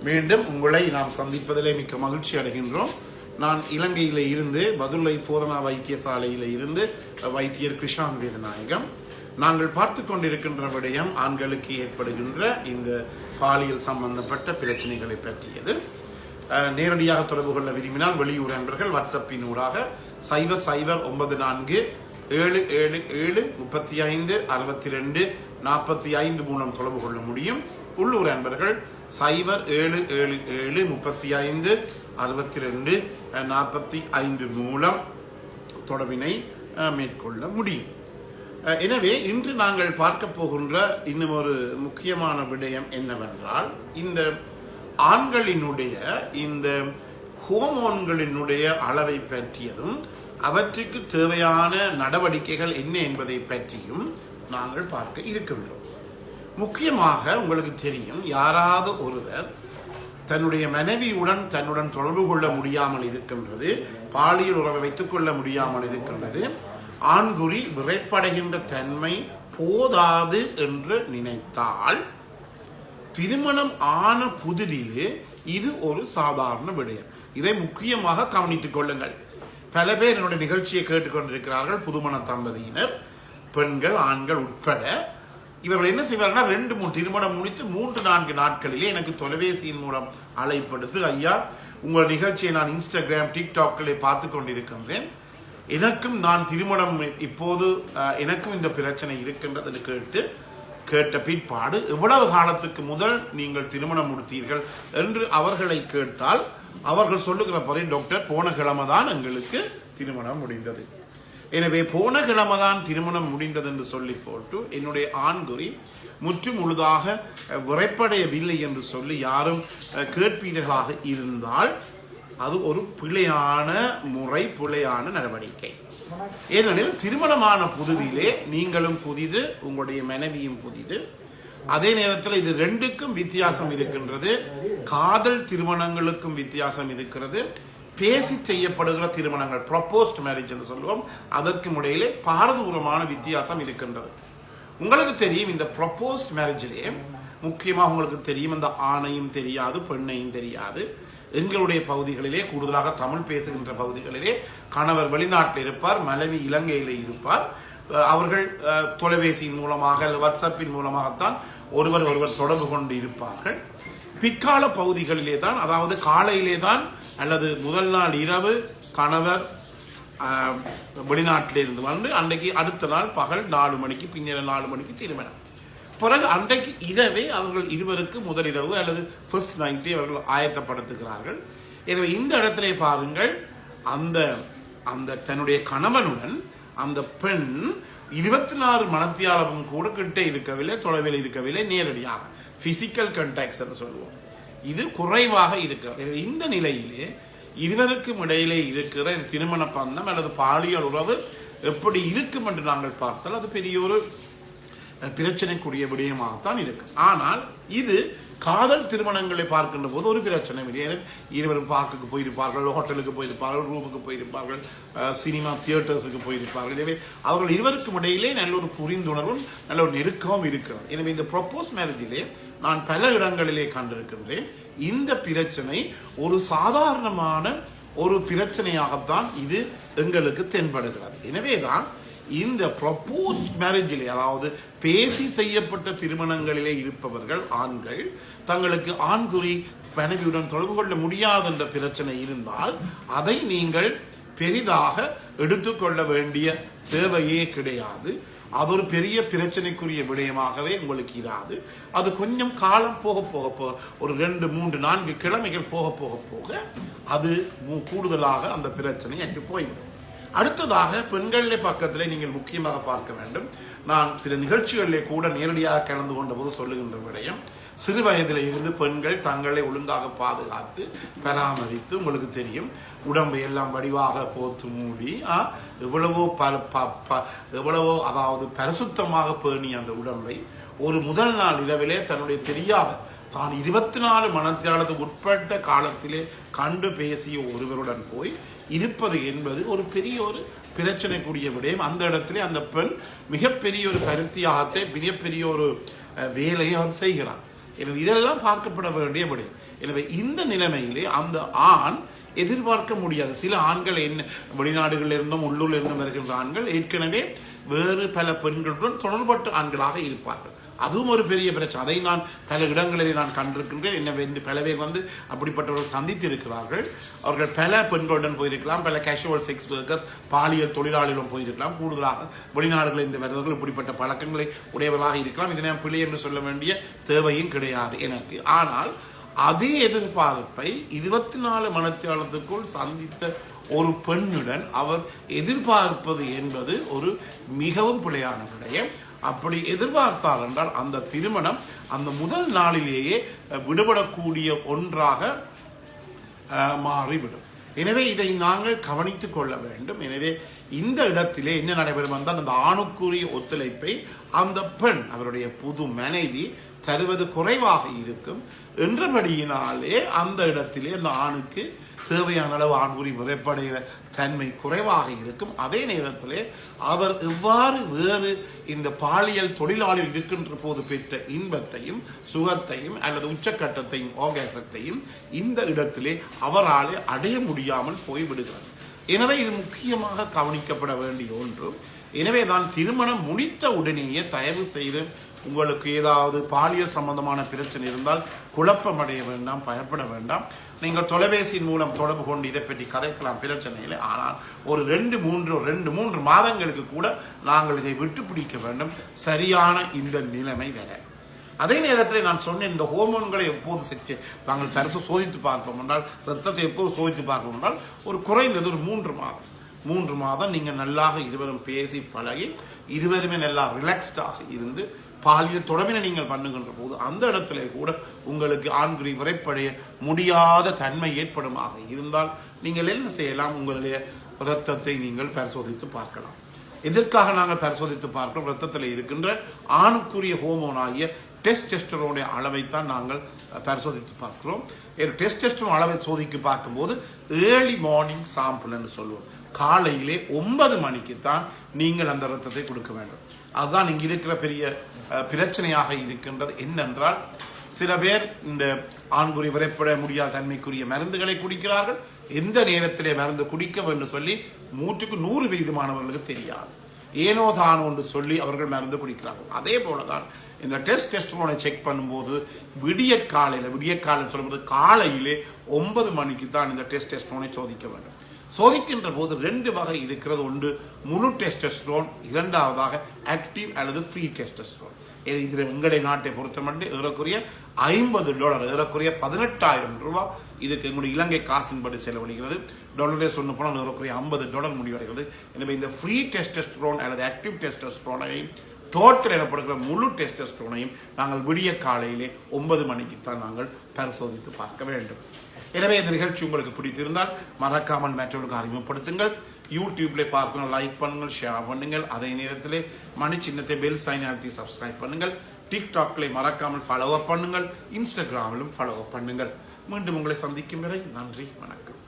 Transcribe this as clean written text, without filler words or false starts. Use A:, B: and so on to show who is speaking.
A: மீண்டும் உங்களை நாம் சந்திப்பதிலே மிக்க மகிழ்ச்சி அடைகின்றோம். நான் இலங்கையில இருந்து பதுளை போதனா வைத்தியசாலையில இருந்து வைத்தியர் கிருஷான் வேதநாயகம். நாங்கள் பார்த்து கொண்டிருக்கின்ற விடயம் ஆண்களுக்கு ஏற்படுகின்ற இந்த பாலியல் சம்பந்தப்பட்ட பிரச்சனைகளை பற்றியது. நேரடியாக தொடர்பு கொள்ள விரும்பினால் வெளியூர் நண்பர்கள் வாட்ஸ்அப்பின் ஊடாக 009477356245 மூலம் தொடர்பு கொள்ள முடியும். உள்ளூர் நண்பர்கள் 0777356245 மூலம் தொடர்பினை மேற்கொள்ள முடியும். எனவே இன்று நாங்கள் பார்க்க போகின்ற இன்னும் ஒரு முக்கியமான விடயம் என்னவென்றால், இந்த ஆண்களினுடைய இந்த ஹோமோன்களினுடைய அளவை பற்றியதும் அவற்றுக்கு தேவையான நடவடிக்கைகள் என்ன என்பதை பற்றியும் நாங்கள் பார்க்க இருக்கின்றோம். முக்கியமாக உங்களுக்கு தெரியும், யாராவது ஒருவர் தன்னுடைய மனைவியுடன் தன்னுடன் தொடர்பு கொள்ள முடியாமல் இருக்கின்றது, பாலியல் உறவை வைத்துக் கொள்ள முடியாமல் இருக்கின்றது, ஆண்குறி விரைப்படைகின்ற தன்மை போதாது என்று நினைத்தால் திருமணம் ஆன புதிதிலே இது ஒரு சாதாரண விடயம். இதை முக்கியமாக கவனித்துக் கொள்ளுங்கள். பல பேர் என்னுடைய நிகழ்ச்சியை கேட்டுக்கொண்டிருக்கிறார்கள், புதுமண தம்பதியினர், பெண்கள் ஆண்கள் உட்பட. இவர்கள் என்ன செய்வார்கள்னா, 2-3 திருமணம் முடித்து 3-4 நாட்களிலே எனக்கு தொலைபேசியின் மூலம் அழைப்படுத்து, ஐயா உங்கள் நிகழ்ச்சியை நான் இன்ஸ்டாகிராம் டிக்டாக்களை பார்த்து கொண்டிருக்கின்றேன், எனக்கும் நான் திருமணம் இப்போது எனக்கும் இந்த பிரச்சனை இருக்கின்றது கேட்ட பிற்பாடு எவ்வளவு காலத்துக்கு முதல் நீங்கள் திருமணம் முடித்தீர்கள் என்று அவர்களை கேட்டால் அவர்கள் சொல்லுகிற படி, டாக்டர் போன கிழமை தான் எங்களுக்கு திருமணம் முடிந்தது. எனவே போன கிழமை தான் திருமணம் முடிந்தது என்று சொல்லி போட்டு என்னுடைய ஆண்குறி முற்று முழுதாக விரைப்படையவில்லை என்று சொல்லி யாரும் கேட்பீர்களாக இருந்தால் அது ஒரு பிழையான முறை, பிழையான நடவடிக்கை. ஏனெனில் திருமணமான புதிதிலே நீங்களும் புதிது, உங்களுடைய மனைவியும் புதிது. அதே நேரத்தில் இது 2க்கும் வித்தியாசம் இருக்கின்றது. காதல் திருமணங்களுக்கும் வித்தியாசம் இருக்கிறது. பேசி செய்யப்படுகிற திருமணங்கள், ப்ரொபோஸ்ட் மேரேஜ் என்று சொல்லுவோம், அதற்கும் இடையிலே பாரதூரமான வித்தியாசம் இருக்கின்றது. உங்களுக்கு தெரியும், இந்த ப்ரொபோஸ்ட் மேரேஜிலே முக்கியமாக உங்களுக்கு தெரியும், இந்த ஆணையும் தெரியாது பெண்ணையும் தெரியாது. எங்களுடைய பகுதிகளிலே, கூடுதலாக தமிழ் பேசுகின்ற பகுதிகளிலே, கணவர் வெளிநாட்டில் இருப்பார், மனைவி இலங்கையிலே இருப்பார். அவர்கள் தொலைபேசியின் மூலமாக வாட்ஸ்அப்பின் மூலமாகத்தான் ஒருவர் தொடர்பு கொண்டு இருப்பார்கள். பிற்கால பகுதிகளிலே தான், அதாவது காலையிலே தான் அல்லது முதல் நாள் இரவு கணவர் வெளிநாட்டிலிருந்து வந்து அன்றைக்கு அடுத்த நாள் பகல் 4 மணிக்கு பின்னர் 4 மணிக்கு திருமணம். பிறகு அன்றைக்கு இரவே அவர்கள் இருவருக்கு முதலிரவு அல்லது ஃபர்ஸ்ட் நைட்டை அவர்கள் ஆயத்தப்படுத்துகிறார்கள். எனவே இந்த இடத்திலே பாருங்கள், அந்த தன்னுடைய கணவனுடன் அந்த பெண் 24 மணத்தியாளமும் கூட கிட்டே இருக்கவில்லை, தொலைவில் இருக்கவில்லை, நேரடியாக பிசிக்கல் கான்டாக்ட்ஸ் என்று சொல்லுவோம், இது குறைவாக இருக்கிறது. இந்த நிலையிலே இருவருக்கும் இடையிலே இருக்கிற திருமண பந்தம் அல்லது பாலியல் உறவு எப்படி இருக்கும் என்று நாங்கள் பார்த்தால் அது பெரிய ஒரு பிரச்சனைக்குரிய விடயமாகத்தான் இருக்கு. ஆனால் இது காதல் திருமணங்களை பார்க்கின்ற போது ஒரு பிரச்சனை இல்லை. இருவரும் பார்க்குக்கு போயிருப்பார்கள், ஹோட்டலுக்கு போயிருப்பார்கள், ரூமுக்கு போயிருப்பார்கள், சினிமா தியேட்டர்ஸுக்கு போயிருப்பார்கள். எனவே அவர்கள் இருவருக்கும் இடையிலே நல்ல ஒரு புரிந்துணர்வும் நல்ல ஒரு நெருக்கமும் இருக்கிறது. எனவே இந்த ப்ரொபோஸ் மேரேஜிலே நான் பல இடங்களிலே கண்டிருக்கின்றேன், இந்த பிரச்சனை ஒரு சாதாரணமான ஒரு பிரச்சனையாகத்தான் இது எங்களுக்கு தென்படுகிறது. எனவேதான் இந்த ப்ரொபோஸ் மேரேஜிலே, அதாவது பேசி செய்யப்பட்ட திருமணங்களிலே இருப்பவர்கள் ஆண்கள் தங்களுக்கு ஆண்குறி மனைவியுடன் தொடர்பு கொள்ள முடியாது என்ற பிரச்சனை இருந்தால் அதை நீங்கள் பெரிதாக எடுத்துக்கொள்ள வேண்டிய தேவையே கிடையாது. அது ஒரு பெரிய பிரச்சனைக்குரிய விடயமாகவே உங்களுக்கு இராது. அது கொஞ்சம் காலம் போக போக ஒரு 2-3-4 கிழமைகள் போக போக போக அது கூடுதலாக அந்த பிரச்சனை அற்று போய்விடும். அடுத்ததாக பெண்களிலே பக்கத்திலே நீங்கள் முக்கியமாக பார்க்க வேண்டும். நான் சில நிகழ்ச்சிகளிலே கூட நேரடியாக கலந்து கொண்ட போது சொல்லுகின்ற விடயம், சிறு வயதில் இருந்து பெண்கள் தங்களை ஒழுங்காக பாதுகாத்து பராமரித்து, உங்களுக்கு தெரியும், உடம்பை எல்லாம் வடிவாக போத்து மூடி எவ்வளவோ அதாவது பரிசுத்தமாக பேணி அந்த உடம்பை ஒரு முதல் நாள் இரவிலே தன்னுடைய தெரியாத தான் 24 மணத்தியாலத்துக்கு உட்பட்ட காலத்திலே கண்டு பேசிய ஒருவருடன் போய் இருப்பது என்பது ஒரு பெரிய ஒரு பிரச்சனைக்குரிய விடயம். அந்த இடத்திலே அந்த பெண் மிகப்பெரிய ஒரு கருத்தியாகத்தை, மிகப்பெரிய ஒரு வேலையை அவர் செய்கிறார். இதெல்லாம் பார்க்கப்பட வேண்டிய விடயம். எனவே இந்த நிலைமையிலே அந்த ஆண் எதிர்பார்க்க முடியாது. சில ஆண்கள் என்ன வெளிநாடுகளில் இருந்தும் உள்ளூரில் இருந்தும் வருகின்ற ஆண்கள் ஏற்கனவே வேறு பல பெண்களுடன் தொடர்பட்ட ஆண்களாக இருப்பார்கள். அதுவும் ஒரு பெரிய பிரச்சனை. அதை நான் பல இடங்களில் நான் கண்டிருக்கின்றேன். என்ன பல பேர் அப்படிப்பட்டவர்கள் சந்தித்து இருக்கிறார்கள். அவர்கள் பல பெண்களுடன் போயிருக்கலாம், பல கேஷுவல் செக்ஸ் ஒர்க்கர்ஸ் பாலியல் தொழிலாளிகளும் போயிருக்கலாம். கூடுதலாக வெளிநாடுகளில் இந்த வருவர்கள் இப்படிப்பட்ட பழக்கங்களை உடையவர்களாக இருக்கலாம். இதனை பிழை என்று சொல்ல வேண்டிய தேவையும் கிடையாது எனக்கு. ஆனால் அதே எதிர்பார்ப்பை 24 மணித்தியாலத்துக்குள் சந்தித்த ஒரு பெண்ணுடன் அவர் எதிர்பார்ப்பது என்பது ஒரு மிகவும் பிழையான விடயம். அப்படி எதிர்பார்த்தார் என்றால் அந்த திருமணம் அந்த முதல் நாளிலேயே விடுபடக்கூடிய ஒன்றாக மாறிவிடும். எனவே இதை நாங்கள் கவனித்துக் கொள்ள வேண்டும். எனவே இந்த இடத்திலே என்ன நடைபெறும் என்றால் அந்த ஆணுக்குரிய ஒத்துழைப்பை அந்த பெண் அவருடைய புது மனைவி தருவது குறைவாக இருக்கும் என்றபடியினாலே அந்த இடத்திலே அந்த ஆணுக்கு தேவையான அளவு ஆண்குறி விரைப்படைய தன்மை குறைவாக இருக்கும். அதே நேரத்திலே அவர் எவ்வாறு வேறு இந்த பாலியல் தொழிலாளிகள் இருக்கின்ற போது பெற்ற இன்பத்தையும் சுகத்தையும் அல்லது உச்சக்கட்டத்தையும் ஆகாசத்தையும் இந்த இடத்திலே அவரால் அடைய முடியாமல் போய்விடுகிறது. எனவே இது முக்கியமாக கவனிக்கப்பட வேண்டிய ஒன்று. எனவே தான் திருமணம் முடித்த உடனேயே தயவு செய்து உங்களுக்கு ஏதாவது பாலியல் சம்பந்தமான பிரச்சனை இருந்தால் குழப்பமடைய வேண்டாம், பயப்பட வேண்டாம். நீங்கள் தொலைபேசியின் மூலம் தொடர்பு கொண்டு இதை பற்றி கதைக்கலாம், பிரச்சனையில். ஆனால் ஒரு 2-3 மாதங்களுக்கு கூட நாங்கள் இதை விட்டு பிடிக்க வேண்டும், சரியான இந்த நிலைமை வேற. அதே நேரத்தில் நான் சொன்னேன், இந்த ஹோமோன்களை எப்போது நாங்கள் சோதித்து பார்ப்போம் என்றால், ரத்தத்தை எப்போது சோதித்து பார்ப்போம் என்றால் ஒரு குறைந்தது ஒரு 3 மாதம் நீங்கள் நல்லாக இருவரும் பேசி பழகி இருவருமே நல்லா ரிலாக்ஸ்டாக இருந்து பாலியல் தொடர்பினை நீங்கள் பண்ணுகின்ற போது அந்த இடத்துல கூட உங்களுக்கு ஆண்குறி விரைப்படைய முடியாத தன்மை ஏற்படுமாக இருந்தால் நீங்கள் என்ன செய்யலாம், உங்களுடைய இரத்தத்தை நீங்கள் பரிசோதித்து பார்க்கலாம். எதற்காக நாங்கள் பரிசோதித்து பார்க்கிறோம்? இரத்தத்தில் இருக்கின்ற ஆணுக்குரிய ஹோமோன் ஆகிய டெஸ்டெஸ்டரோனுடைய அளவைத்தான் நாங்கள் பரிசோதித்து பார்க்கிறோம். டெஸ்டெஸ்டரோன் அளவை சோதித்து பார்க்கும்போது ஏர்லி மார்னிங் சாம்பிள் என்று சொல்லுவோம். காலையிலே 9 மணிக்குத்தான் நீங்கள் அந்த இரத்தத்தை கொடுக்க வேண்டும். அதுதான் இங்க இருக்கிற பெரிய பிரச்சனையாக இருக்கின்றது. என்னென்றால் சில பேர் இந்த ஆண்குறி விரைப்பட முடியாத தன்மைக்குரிய மருந்துகளை குடிக்கிறார்கள். எந்த நேரத்திலே மருந்து குடிக்க வேண்டும் சொல்லி 100% தெரியாது. ஏனோ தானோ என்று சொல்லி அவர்கள் மருந்து குடிக்கிறார்கள். அதே போலதான் இந்த டெஸ்டோஸ்டெரோனை செக் பண்ணும்போது விடிய காலையில் சொல்லும்போது காலையிலே 9 மணிக்கு தான் இந்த டெஸ்டோஸ்டெரோனை சோதிக்க வேண்டும். சோதிக்கின்ற போது 2 வகை இருக்கிறது. ஒன்று முழு டெஸ்டோஸ்டெரோன், இரண்டாவதாக ஆக்டிவ் அல்லது ஃப்ரீ டெஸ்டோஸ்டெரோன். இதில் எங்களுடைய நாட்டை பொறுத்த மட்டும் ஏறக்குறைய $50, ஏறக்குறைய 18,000 ரூபாய் இதுக்கு எங்களுடைய இலங்கை காசின்படி செலவழிகிறது. டாலரே சொன்ன போனால் ஏறக்குறைய $50 முடிவடைகிறது. எனவே இந்த ஃப்ரீ டெஸ்டோஸ்டெரோன் அல்லது ஆக்டிவ் டெஸ்டோஸ்டெரோனையும் டோட்டல் எனப்படுகிற முழு டெஸ்டோஸ்டெரோனையும் நாங்கள் விடிய காலையிலே 9 மணிக்குத்தான் நாங்கள் பரிசோதித்து பார்க்க வேண்டும். எனவே இந்த நிகழ்ச்சி உங்களுக்கு பிடித்திருந்தால் மறக்காமல் மற்றவர்களுக்கு அறிமுகப்படுத்துங்கள். யூடியூப்ல பார்க்கணும், லைக் பண்ணுங்கள், ஷேர் பண்ணுங்கள். அதே நேரத்தில் மணி சின்னத்தை பெல் சைன் அழுத்தி சப்ஸ்கிரைப் பண்ணுங்கள். டிக்டாக்ல மறக்காமல் ஃபாலோ அப் பண்ணுங்கள். இன்ஸ்டாகிராமிலும் ஃபாலோ அப் பண்ணுங்கள். மீண்டும் உங்களை சந்திக்கும் வரை நன்றி, வணக்கம்.